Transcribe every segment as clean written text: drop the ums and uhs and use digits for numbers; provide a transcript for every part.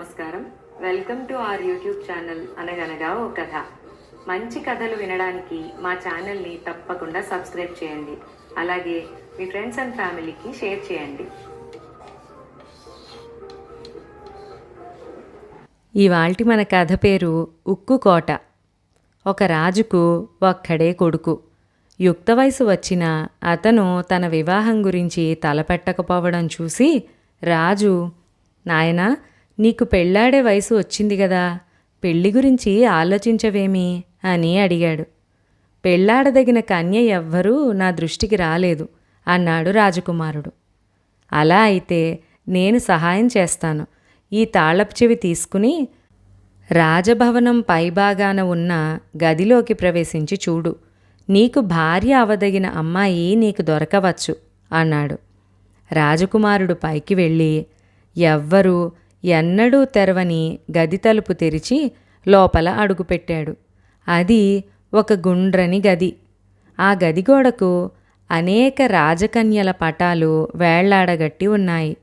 నమస్కారం. Welcome to our YouTube channel అనగనగా ఓ కథ. మంచి కథలు వినడానికి మా ఛానల్ని తప్పకుండా సబ్స్క్రైబ్ చేయండి. అలాగే మీ ఫ్రెండ్స్ అండ్ ఫ్యామిలీకి షేర్ చేయండి. ఇవాల్టి మన కథ పేరు ఉక్కు కోట. ఒక రాజుకు ఒక్కడే కొడుకు. యుక్త వయసు వచ్చిన అతను తన వివాహం గురించి తలపెట్టకపోవడం చూసి రాజు, నాయనా, నీకు పెళ్ళాడే వయసు వచ్చింది కదా, పెళ్లి గురించి ఆలోచించవేమి అని అడిగాడు. పెళ్ళాడదగిన కన్య ఎవ్వరూ నా దృష్టికి రాలేదు అన్నాడు రాజకుమారుడు. అలా అయితే నేను సహాయం చేస్తాను. ఈ తాళపు చెవి తీసుకుని రాజభవనం పైభాగాన ఉన్న గదిలోకి ప్రవేశించి చూడు. నీకు భార్య అవదగిన అమ్మాయి నీకు దొరకవచ్చు అన్నాడు. రాజకుమారుడు పైకి వెళ్ళి ఎవ్వరూ ఎన్నడూ తెరవని గది తలుపు తెరిచి లోపల అడుగుపెట్టాడు. అది ఒక గుండ్రని గది. ఆ గది గోడకు అనేక రాజకన్యల పటాలు వేళ్లాడగట్టి ఉన్నాయి.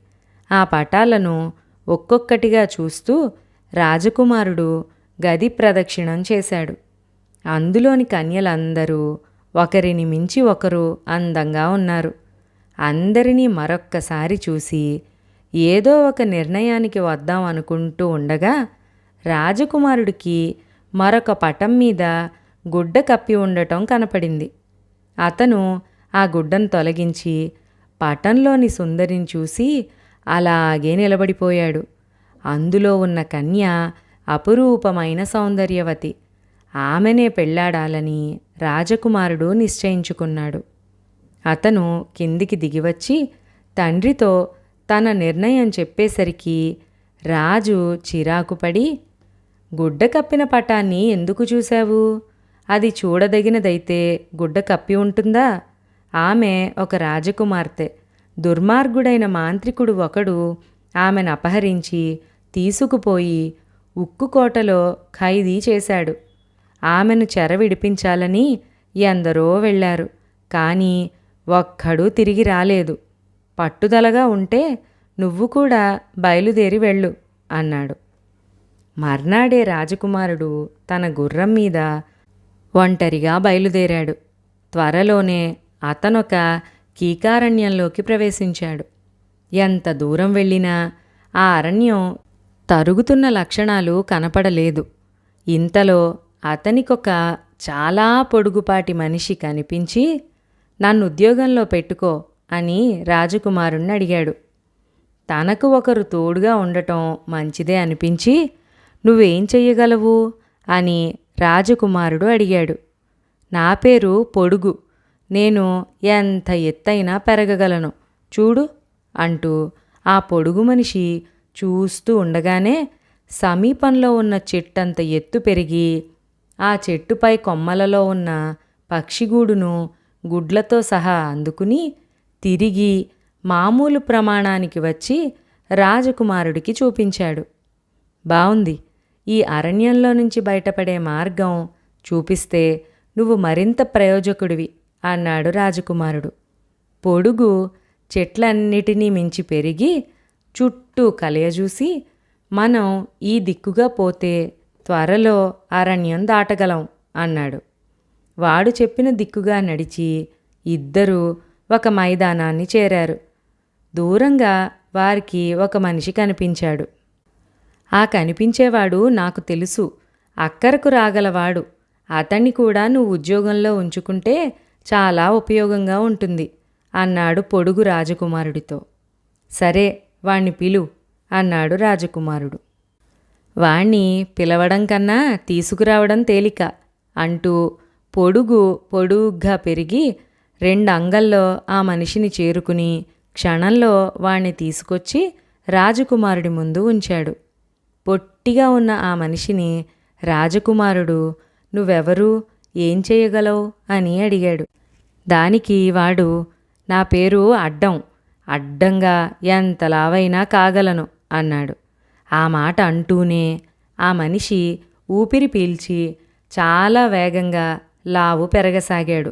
ఆ పటాలను ఒక్కొక్కటిగా చూస్తూ రాజకుమారుడు గది ప్రదక్షిణం చేశాడు. అందులోని కన్యలందరూ ఒకరిని మించి ఒకరు అందంగా ఉన్నారు. అందరినీ మరొక్కసారి చూసి ఏదో ఒక నిర్ణయానికి వద్దాం అనుకుంటూ ఉండగా రాజకుమారుడికి మరొక పటం మీద గుడ్డ కప్పి ఉండటం కనపడింది. అతను ఆ గుడ్డను తొలగించి పటంలోని సుందరిని చూసి అలాగే నిలబడిపోయాడు. అందులో ఉన్న కన్య అపురూపమైన సౌందర్యవతి. ఆమెనే పెళ్లాడాలని రాజకుమారుడు నిశ్చయించుకున్నాడు. అతను కిందికి దిగివచ్చి తండ్రితో తన నిర్ణయం చెప్పేసరికి రాజు చిరాకుపడి, గుడ్డ కప్పిన పటాన్ని ఎందుకు చూశావు? అది చూడదగినదైతే గుడ్డ కప్పి ఉంటుందా? ఆమె ఒక రాజకుమార్తె. దుర్మార్గుడైన మాంత్రికుడు ఒకడు ఆమెను అపహరించి తీసుకుపోయి ఉక్కుకోటలో ఖైదీ చేశాడు. ఆమెను చెర విడిపించాలని ఎందరో వెళ్ళారు, కానీ ఒక్కడూ తిరిగి రాలేదు. పట్టుదలగా ఉంటే నువ్వు కూడా బయలుదేరి వెళ్ళు అన్నాడు. మర్నాడే రాజకుమారుడు తన గుర్రం మీద ఒంటరిగా బయలుదేరాడు. త్వరలోనే అతనొక కీకారణ్యంలోకి ప్రవేశించాడు. ఎంత దూరం వెళ్ళినా ఆ అరణ్యం తరుగుతున్న లక్షణాలు కనపడలేదు. ఇంతలో అతనికొక చాలా పొడుగుపాటి మనిషి కనిపించి, నన్ను ఉద్యోగంలో పెట్టుకో అని రాజకుమారుణ్ణి అడిగాడు. తనకు ఒకరు తోడుగా ఉండటం మంచిదే అనిపించి, నువ్వేం చెయ్యగలవు అని రాజకుమారుడు అడిగాడు. నా పేరు పొడుగు. నేను ఎంత ఎత్తైనా పెరగగలను, చూడు అంటూ ఆ పొడుగు మనిషి చూస్తూ ఉండగానే సమీపంలో ఉన్న చెట్టంత ఎత్తు పెరిగి ఆ చెట్టుపై కొమ్మలలో ఉన్న పక్షిగూడును గుడ్లతో సహా అందుకుని తిరిగి మామూలు ప్రమాణానికి వచ్చి రాజకుమారుడికి చూపించాడు. బావుంది, ఈ అరణ్యంలో నుంచి బయటపడే మార్గం చూపిస్తే నువ్వు మరింత ప్రయోజకుడివి అన్నాడు రాజకుమారుడు. పొడుగు చెట్లన్నిటినీ మించి పెరిగి చుట్టూ కలయజూసి, మనం ఈ దిక్కుగా పోతే త్వరలో అరణ్యం దాటగలం అన్నాడు. వాడు చెప్పిన దిక్కుగా నడిచి ఇద్దరూ ఒక మైదానాన్ని చేరారు. దూరంగా వారికి ఒక మనిషి కనిపించాడు. ఆ కనిపించేవాడు నాకు తెలుసు, అక్కరకు రాగలవాడు. అతన్ని కూడా నువ్వు ఉద్యోగంలో ఉంచుకుంటే చాలా ఉపయోగంగా ఉంటుంది అన్నాడు పొడుగు రాజకుమారుడితో. సరే, వాణ్ణి పిలు అన్నాడు రాజకుమారుడు. వాణ్ణి పిలవడం కన్నా తీసుకురావడం తేలిక అంటూ పొడుగు పొడుగ్గా పెరిగి 2 అంగల్లో ఆ మనిషిని చేరుకుని క్షణంలో వాణ్ణి తీసుకొచ్చి రాజకుమారుడి ముందు ఉంచాడు. పొట్టిగా ఉన్న ఆ మనిషిని రాజకుమారుడు, నువ్వెవరు, ఏం చేయగలవు అని అడిగాడు. దానికి వాడు, నా పేరు అడ్డం. అడ్డంగా ఎంత లావైనా కాగలను అన్నాడు. ఆ మాట అంటూనే ఆ మనిషి ఊపిరి పీల్చి చాలా వేగంగా లావు పెరగసాగాడు.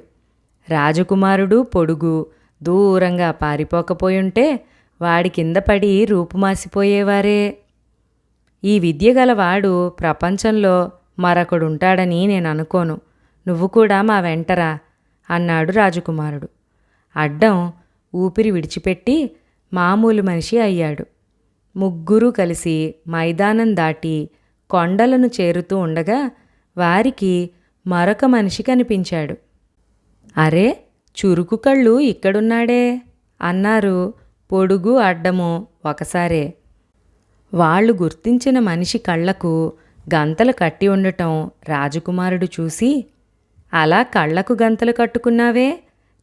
రాజకుమారుడు పొడుగు దూరంగా పారిపోకపోయుంటే వాడి కింద పడి రూపుమాసిపోయేవారే. ఈ విద్య గలవాడు ప్రపంచంలో మరొకడుంటాడని నేను అనుకోను. నువ్వు కూడా మా వెంటరా అన్నాడు రాజకుమారుడు. అడ్డం ఊపిరి విడిచిపెట్టి మామూలు మనిషి అయ్యాడు. ముగ్గురూ కలిసి మైదానం దాటి కొండలను చేరుతూ ఉండగా వారికి మరొక మనిషి కనిపించాడు. అరే, చురుకు కళ్ళు ఇక్కడున్నాడే అన్నారు పొడుగు అడ్డము ఒకసారే. వాళ్ళు గుర్తించిన మనిషి కళ్ళకు గంతలు కట్టి ఉండటం రాజకుమారుడు చూసి, అలా కళ్ళకు గంతలు కట్టుకున్నావే,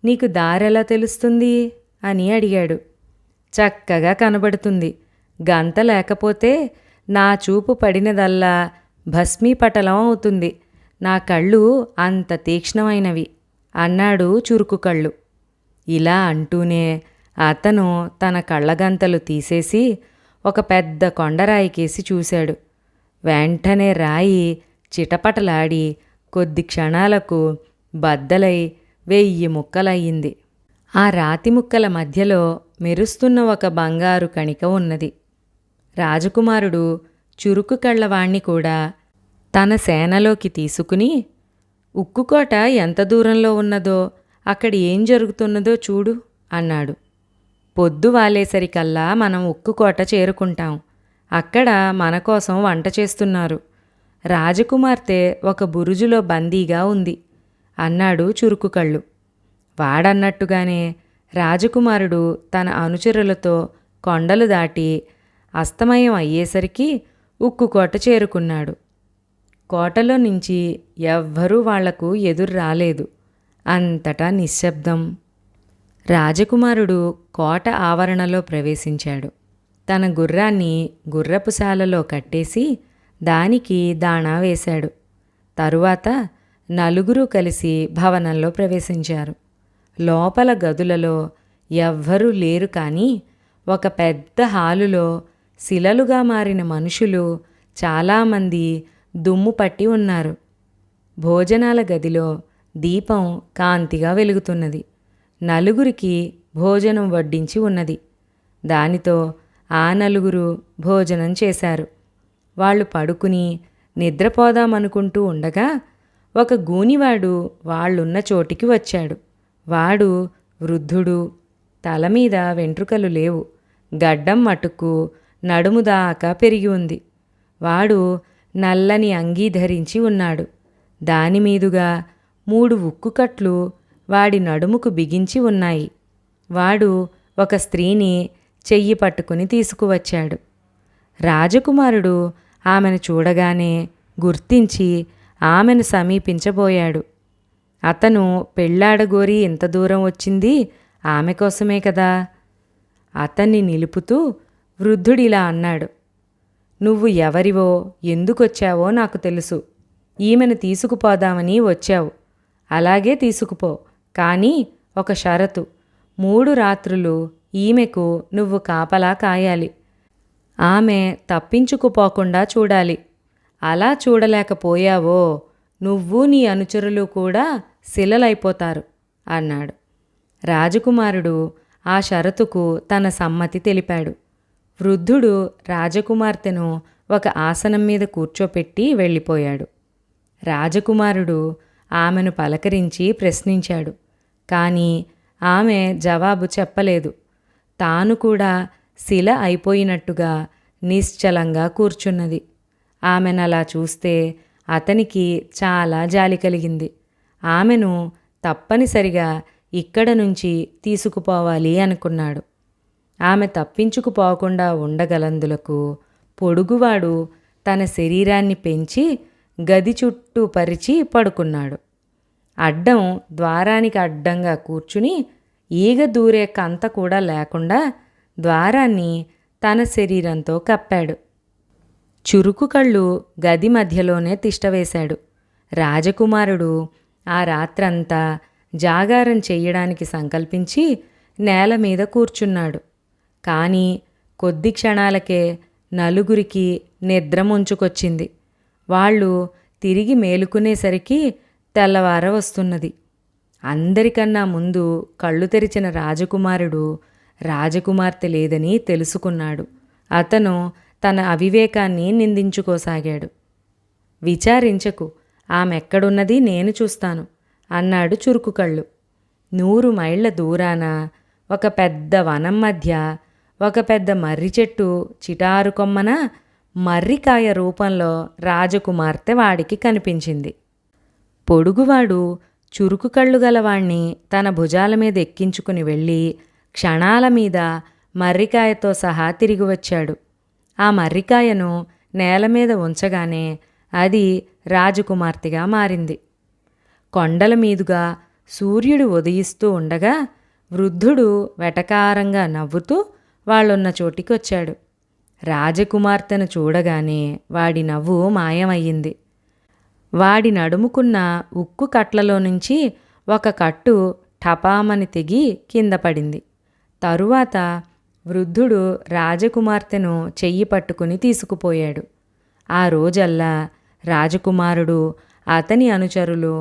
నీకు దారెలా తెలుస్తుంది అని అడిగాడు. చక్కగా కనబడుతుంది. గంత లేకపోతే నా చూపు పడినదల్లా భస్మీపటలం అవుతుంది. నా కళ్ళు అంత తీక్ష్ణమైనవి అన్నాడు చురుకు కళ్ళు. ఇలా అంటూనే అతను తన కళ్ళగంతలు తీసేసి ఒక పెద్ద కొండరాయికేసి చూశాడు. వెంటనే రాయి చిటపటలాడి కొద్ది క్షణాలకు బద్దలై 1000 ముక్కలయ్యింది. ఆ రాతి ముక్కల మధ్యలో మెరుస్తున్న ఒక బంగారు కణిక ఉన్నది. రాజకుమారుడు చురుకు కళ్ళవాణ్ణి కూడా తన సేనలోకి తీసుకుని, ఉక్కుకోట ఎంత దూరంలో ఉన్నదో, అక్కడ ఏం జరుగుతున్నదో చూడు అన్నాడు. పొద్దు వాలేసరికల్లా మనం ఉక్కుకోట చేరుకుంటాం. అక్కడ మన కోసం వంట చేస్తున్నారు. రాజకుమార్తె ఒక బురుజులో బందీగా ఉంది అన్నాడు చురుకు కళ్ళు. వాడన్నట్టుగానే రాజకుమారుడు తన అనుచరులతో కొండలు దాటి అస్తమయం అయ్యేసరికి ఉక్కుకోట చేరుకున్నాడు. కోటలో నుంచి ఎవ్వరూ వాళ్లకు ఎదురు రాలేదు. అంతటా నిశ్శబ్దం. రాజకుమారుడు కోట ఆవరణలో ప్రవేశించాడు. తన గుర్రాన్ని గుర్రపుశాలలో కట్టేసి దానికి దాణా వేశాడు. తరువాత నలుగురూ కలిసి భవనంలో ప్రవేశించారు. లోపల గదులలో ఎవ్వరూ లేరు, కానీ ఒక పెద్ద హాలులో శిలలుగా మారిన మనుషులు చాలామంది దుమ్ము పట్టి ఉన్నారు. భోజనాల గదిలో దీపం కాంతిగా వెలుగుతున్నది. నలుగురికి భోజనం వడ్డించి ఉన్నది. దానితో ఆ నలుగురు భోజనం చేశారు. వాళ్ళు పడుకుని నిద్రపోదామనుకుంటూ ఉండగా ఒక గూనివాడు వాళ్ళున్న చోటికి వచ్చాడు. వాడు వృద్ధుడు. తల మీద వెంట్రుకలు లేవు. గడ్డం మటుకు నడుము దాకా పెరిగి ఉంది. వాడు నల్లని అంగీ ధరించి ఉన్నాడు. దానిమీదుగా 3 ఉక్కుకట్లు వాడి నడుముకు బిగించి ఉన్నాయి. వాడు ఒక స్త్రీని చెయ్యి పట్టుకుని తీసుకువచ్చాడు. రాజకుమారుడు ఆమెను చూడగానే గుర్తించి ఆమెను సమీపించబోయాడు. అతను పెళ్ళాడగోరి ఇంత దూరం వచ్చింది ఆమె కోసమే కదా. అతన్ని నిలుపుతూ వృద్ధుడిలా అన్నాడు, నువ్వు ఎవరివో, ఎందుకొచ్చావో నాకు తెలుసు. ఈమెను తీసుకుపోదామని వచ్చావు. అలాగే తీసుకుపో. కానీ ఒక షరతు. 3 రాత్రులు ఈమెకు నువ్వు కాపలా కాయాలి. ఆమె తప్పించుకుపోకుండా చూడాలి. అలా చూడలేకపోయావో నువ్వు నీ అనుచరులు కూడా శిలలైపోతారు అన్నాడు. రాజకుమారుడు ఆ షరతుకు తన సమ్మతి తెలిపాడు. వృద్ధుడు రాజకుమార్తెను ఒక ఆసనం మీద కూర్చోపెట్టి వెళ్ళిపోయాడు. రాజకుమారుడు ఆమెను పలకరించి ప్రశ్నించాడు. కానీ ఆమె జవాబు చెప్పలేదు. తాను కూడా శిల అయిపోయినట్టుగా నిశ్చలంగా కూర్చున్నది. ఆమెనలా చూస్తే అతనికి చాలా జాలి కలిగింది. ఆమెను తప్పనిసరిగా ఇక్కడ నుంచి తీసుకుపోవాలి అనుకున్నాడు. ఆమె తప్పించుకుపోకుండా ఉండగలందులకు పొడుగువాడు తన శరీరాన్ని పెంచి గది చుట్టూ పరిచి పడుకున్నాడు. అడ్డం ద్వారానికి అడ్డంగా కూర్చుని ఈగ దూరే కంత కూడా లేకుండా ద్వారాన్ని తన శరీరంతో కప్పాడు. చురుకు కళ్ళు గది మధ్యలోనే తిష్టవేశాడు. రాజకుమారుడు ఆ రాత్రంతా జాగారం చెయ్యడానికి సంకల్పించి నేల మీద కూర్చున్నాడు. కానీ కొద్ది క్షణాలకే నలుగురికి నిద్ర ముంచుకొచ్చింది. వాళ్ళు తిరిగి మేలుకునేసరికి తెల్లవార వస్తున్నది. అందరికన్నా ముందు కళ్ళు తెరిచిన రాజకుమారుడు రాజకుమార్తె లేదని తెలుసుకున్నాడు. అతను తన అవివేకాన్ని నిందించుకోసాగాడు. విచారించకు, ఆమెక్కడున్నది నేను చూస్తాను అన్నాడు చురుకు కళ్ళు. 100 మైళ్ళ దూరాన ఒక పెద్ద వనం మధ్య ఒక పెద్ద మర్రి చెట్టు చిటారు కొమ్మన మర్రికాయ రూపంలో రాజకుమార్తె వాడికి కనిపించింది. పొడుగువాడు చురుకు కళ్ళు గలవాణ్ణి తన భుజాల మీద ఎక్కించుకుని వెళ్ళి క్షణాల మీద మర్రికాయతో సహా తిరిగి వచ్చాడు. ఆ మర్రికాయను నేల మీద ఉంచగానే అది రాజకుమార్తెగా మారింది. కొండల మీదుగా సూర్యుడు ఉదయిస్తూ ఉండగా వృద్ధుడు వెటకారంగా నవ్వుతూ వాళ్ళున్న చోటికొచ్చాడు. రాజకుమార్తెను చూడగానే వాడి నవ్వు మాయమయ్యింది. వాడి నడుముకున్న ఉక్కు కట్లలో నుంచి ఒక కట్టు ఠపామని తెగి కింద పడింది. తరువాత వృద్ధుడు రాజకుమార్తెను చెయ్యి పట్టుకుని తీసుకుపోయాడు. ఆ రోజల్లా రాజకుమారుడు అతని అనుచరులు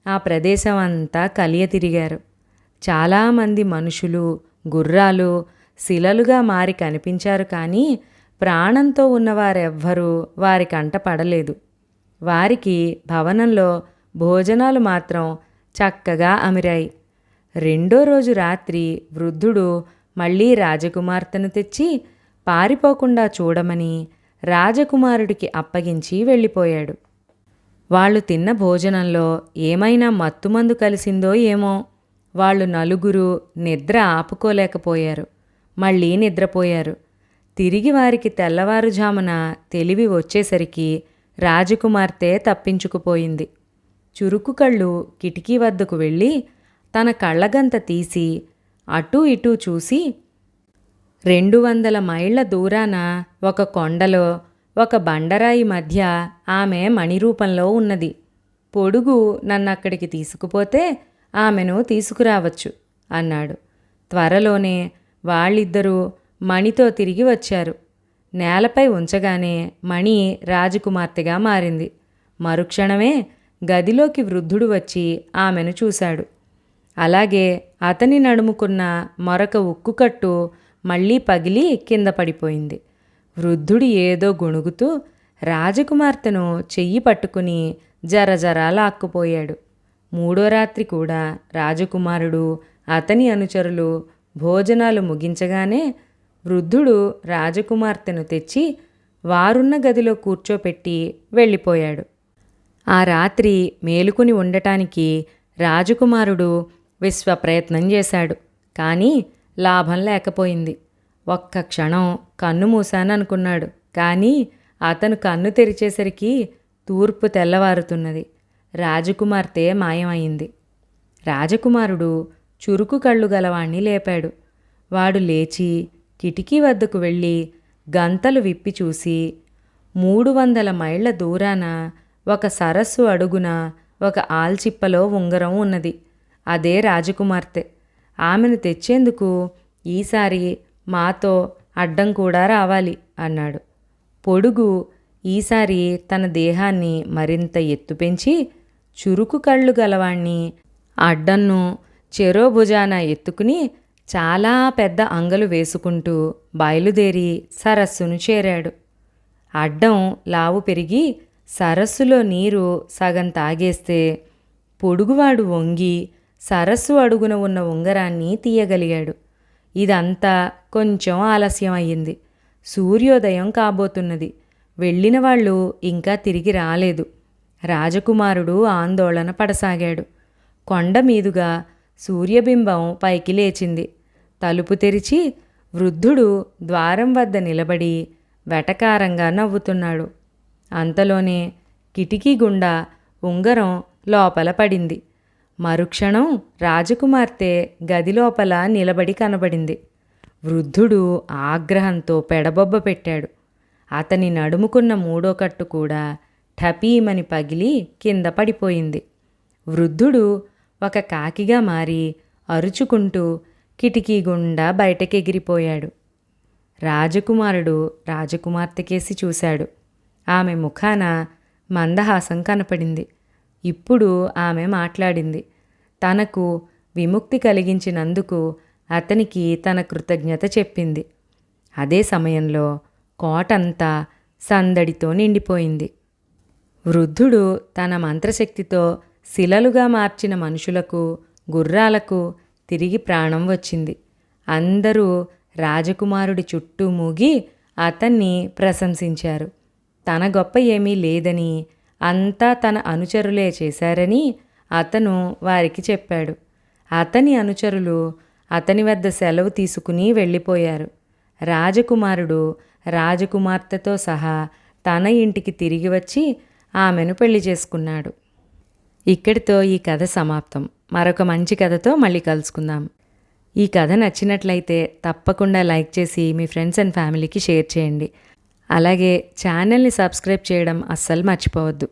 ఆ ప్రదేశం అంతా కలియ తిరిగారు. చాలామంది మనుషులు, గుర్రాలు శిలలుగా మారి కనిపించారు, కానీ ప్రాణంతో ఉన్నవారెవ్వరూ వారి కంట పడలేదు. వారికి భవనంలో భోజనాలు మాత్రం చక్కగా అమిరాయి. 2వ రోజు రాత్రి వృద్ధుడు మళ్ళీ రాజకుమార్తెను తెచ్చి పారిపోకుండా చూడమని రాజకుమారుడికి అప్పగించి వెళ్ళిపోయాడు. వాళ్ళు తిన్న భోజనంలో ఏమైనా మత్తుమందు కలిసిందో ఏమో, వాళ్ళు నలుగురు నిద్ర ఆపుకోలేకపోయారు. మళ్ళీ నిద్రపోయారు. తిరిగి వారికి తెల్లవారుజామున తెలివి వచ్చేసరికి రాజకుమార్తె తప్పించుకుపోయింది. చురుకు కళ్ళు కిటికీ వద్దకు వెళ్ళి తన కళ్ళగంత తీసి అటూ ఇటూ చూసి 200 మైళ్ళ దూరాన ఒక కొండలో ఒక బండరాయి మధ్య ఆమె మణిరూపంలో ఉన్నది. పొడుగు నన్నక్కడికి తీసుకుపోతే ఆమెను తీసుకురావచ్చు అన్నాడు. త్వరలోనే వాళ్ళిద్దరూ మణితో తిరిగి వచ్చారు. నేలపై ఉంచగానే మణి రాజకుమార్తెగా మారింది. మరుక్షణమే గదిలోకి వృద్ధుడు వచ్చి ఆమెను చూశాడు. అలాగే అతని నడుముకున్న మరొక ఉక్కుకట్టు మళ్ళీ పగిలి కింద పడిపోయింది. వృద్ధుడు ఏదో గొణుగుతూ రాజకుమార్తెను చెయ్యి పట్టుకుని జరజరా లాక్కుపోయాడు. 3వ రాత్రి కూడా రాజకుమారుడు అతని అనుచరులు భోజనాలు ముగించగానే వృద్ధుడు రాజకుమార్తెను తెచ్చి వారున్న గదిలో కూర్చోపెట్టి వెళ్ళిపోయాడు. ఆ రాత్రి మేలుకుని ఉండటానికి రాజకుమారుడు విశ్వప్రయత్నం చేశాడు, కానీ లాభం లేకపోయింది. ఒక్క క్షణం కన్ను మూశాననుకున్నాడు, కానీ అతను కన్ను తెరిచేసరికి తూర్పు తెల్లవారుతున్నది. రాజకుమార్తె మాయమైంది. రాజకుమారుడు చురుకు కళ్ళు గలవాణ్ణి లేపాడు. వాడు లేచి కిటికీ వద్దకు వెళ్ళి గంతలు విప్పి చూసి 300 మైళ్ళ దూరాన ఒక సరస్సు అడుగున ఒక ఆల్చిప్పలో ఉంగరం ఉన్నది. అదే రాజకుమార్తె. ఆమెను తెచ్చేందుకు ఈసారి మాతో అడ్డం కూడా రావాలి అన్నాడు. పొడుగు ఈసారి తన దేహాన్ని మరింత ఎత్తు పెంచి చురుకు కళ్ళు గలవాణ్ణి అడ్డన్ను చెరో భుజాన ఎత్తుకుని చాలా పెద్ద అంగలు వేసుకుంటూ బయలుదేరి సరస్సును చేరాడు. అడ్డం లావు పెరిగి సరస్సులో నీరు సగం తాగేస్తే పొడుగువాడు వంగి సరస్సు అడుగున ఉన్న ఉంగరాన్ని తీయగలిగాడు. ఇదంతా కొంచెం ఆలస్యం అయ్యింది. సూర్యోదయం కాబోతున్నది. వెళ్ళిన వాళ్ళు ఇంకా తిరిగి రాలేదు. రాజకుమారుడు ఆందోళన పడసాగాడు. కొండ మీదుగా సూర్యబింబం పైకి లేచింది. తలుపు తెరిచి వృద్ధుడు ద్వారం వద్ద నిలబడి వెటకారంగా నవ్వుతున్నాడు. అంతలోనే కిటికీ గుండా ఉంగరం లోపల పడింది. మరుక్షణం రాజకుమార్తె గదిలోపల నిలబడి కనబడింది. వృద్ధుడు ఆగ్రహంతో పెడబొబ్బ పెట్టాడు. అతని నడుముకున్న 3వ కట్టు కూడా ఠపీమని పగిలి కింద పడిపోయింది. వృద్ధుడు ఒక కాకిగా మారి అరుచుకుంటూ కిటికీ గుండా బయటకెగిరిపోయాడు. రాజకుమారుడు రాజకుమార్తెకేసి చూశాడు. ఆమె ముఖాన మందహాసం కనపడింది. ఇప్పుడు ఆమె మాట్లాడింది. తనకు విముక్తి కలిగించినందుకు అతనికి తన కృతజ్ఞత చెప్పింది. అదే సమయంలో కోటంతా సందడితో నిండిపోయింది. వృద్ధుడు తన మంత్రశక్తితో శిలలుగా మార్చిన మనుషులకు, గుర్రాలకు తిరిగి ప్రాణం వచ్చింది. అందరూ రాజకుమారుడి చుట్టూ మూగి అతన్ని ప్రశంసించారు. తన గొప్ప ఏమీ లేదని, అంతా తన అనుచరులే చేశారని అతను వారికి చెప్పాడు. అతని అనుచరులు అతని వద్ద సెలవు తీసుకుని వెళ్ళిపోయారు. రాజకుమారుడు రాజకుమార్తెతో సహా తన ఇంటికి తిరిగి వచ్చి ఆమెను పెళ్లి చేసుకున్నాడు. ఇక్కడితో ఈ కథ సమాప్తం. మరొక మంచి కథతో మళ్ళీ కలుసుకుందాం. ఈ కథ నచ్చినట్లయితే తప్పకుండా లైక్ చేసి మీ ఫ్రెండ్స్ అండ్ ఫ్యామిలీకి షేర్ చేయండి. అలాగే ఛానల్ని సబ్స్క్రైబ్ చేయడం అస్సలు మర్చిపోవద్దు.